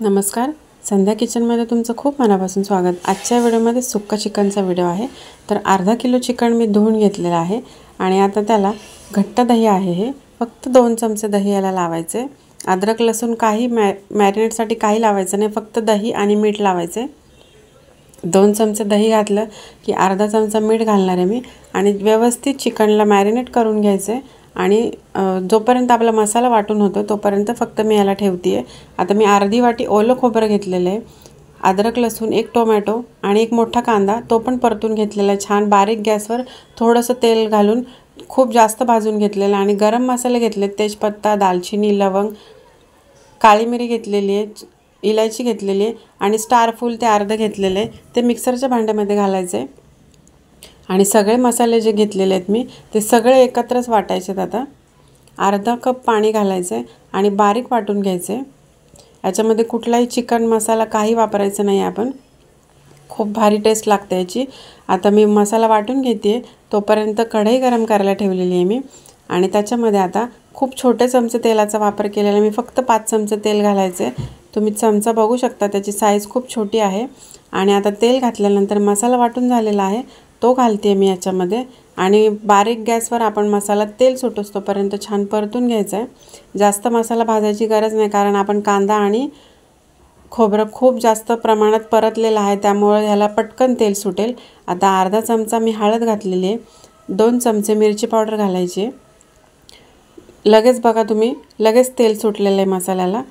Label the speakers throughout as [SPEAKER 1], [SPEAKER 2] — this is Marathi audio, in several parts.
[SPEAKER 1] नमस्कार, संध्या किचनमध्ये तुमचं खूप मनापासून स्वागत। आजच्या व्हिडिओमध्ये सुक्का चिकनचा व्हिडिओ आहे। तर अर्धा किलो चिकन मी धुवून घेतलेलं आहे आणि आता त्याला घट्ट दही आहे, हे फक्त 2 चमचे दही याला लावायचे। अद्रक लसूण काही मॅरिनेटसाठी काही लावायचं नाही, फक्त दही आणि मीठ लावायचे। 2 चमचे दही घातलं की अर्धा चमचा मीठ घालणार आहे मी आणि व्यवस्थित चिकनला मॅरिनेट करून घ्यायचे आणि जोपर्यंत आपला मसाला वाटून होतो तोपर्यंत फक्त मी याला ठेवते। आता मी अर्धी वाटी ओलं खोबरं घेतलेलं आहे, अद्रक लसूण, 1 टोमॅटो आणि 1 मोठा कांदा तो पण परतून घेतलेला आहे। छान बारीक गॅसवर थोडंसं तेल घालून खूप जास्त भाजून घेतलेलं आणि गरम मसाले घेतले, तेजपत्ता, दालचिनी, लवंग, काळी मिरी घेतलेली आहे, इलायची घेतलेली आहे आणि स्टार फूल ते अर्ध घेतलेले ते मिक्सरच्या भांड्यामध्ये घालायचे आणि सगळे मसाले जे घेतलेले आहेत मी ते सगळे एकत्रच वाटायचे। आता अर्धा कप पाणी घालायचे आणि बारीक वाटून घ्यायचे। याच्यामध्ये कुठलाही चिकन मसाला काही वापरायचं नाही आपण, खूप भारी टेस्ट लागते याची। आता मी मसाला वाटून घेते, तोपर्यंत कढई गरम करायला ठेवलेली आहे मी आणि त्याच्यामध्ये आता खूप छोटे चमचे तेलाचा वापर केलेला, मी फक्त 5 चमचे तेल घालायचे। तुम्ही चमचा बघू शकता, त्याची साईज खूप छोटी आहे। आणि आता तेल घातल्यानंतर मसाला वाटून झालेला आहे तो घालते मी याच्यामध्ये आणि बारीक गॅसवर आपण मसाला तेल सुटोस तोपर्यंत छान परतून घ्यायचा आहे। जास्त मसाला भाजायची गरज नाही, कारण आपण कांदा आणि खोबरं खूप जास्त प्रमाणात परतलेलं आहे, त्यामुळे ह्याला पटकन तेल सुटेल। आता अर्धा चमचा मी हळद घातलेली आहे, 2 चमचे मिरची पावडर घालायची। लगेच बघा तुम्ही, लगेच तेल सुटलेलं आहे मसाल्याला,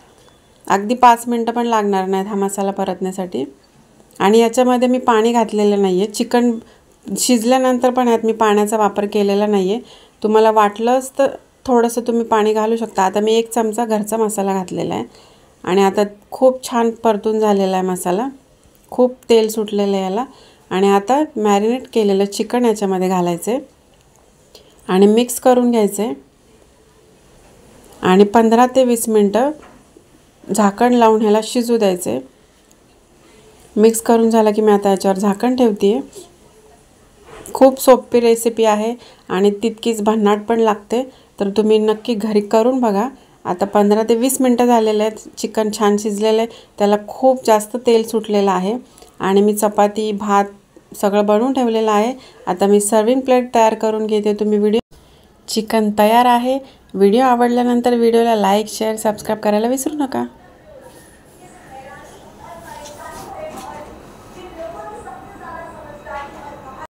[SPEAKER 1] अगदी 5 मिनिटं पण लागणार नाहीत हा मसाला परतण्यासाठी। आणि याच्यामध्ये मी पाणी घातलेलं नाही आहे, चिकन शिजल्यानंतर पण यात मी पाण्याचा वापर केलेला नाही आहे। तुम्हाला वाटलंच तर थोडंसं तुम्ही पाणी घालू शकता। आता मी 1 चमचा घरचा मसाला घातलेला आहे आणि आता खूप छान परतून झालेला आहे मसाला, खूप तेल सुटलेलं आहे याला। आणि आता मॅरिनेट केलेलं चिकन याच्यामध्ये घालायचे आणि मिक्स करून घ्यायचे आणि 15 ते 20 मिनिटं झाकण लावून ह्याला शिजू द्यायचे। मिक्स करून झालं की मी आता याच्यावर झाकण ठेवते। खूप सोपी रेसिपी आहे आणि तितकीच भन्नाट पण लागते, तर तुम्ही नक्की घरी करून बघा। आता 15 ते 20 मिनिटं झालेले आहेत, चिकन छान शिजलेलं आहे, त्याला खूप जास्त तेल सुटलेलं आहे आणि मी चपाती, भात सगळं बनवून ठेवलेलं आहे। आता मी सर्विंग प्लेट तयार करून घेते। तुम्ही चिकन तयार आहे। व्हिडिओ आवडल्यानंतर व्हिडिओला लाईक, शेअर, सबस्क्राईब करायला विसरू नका।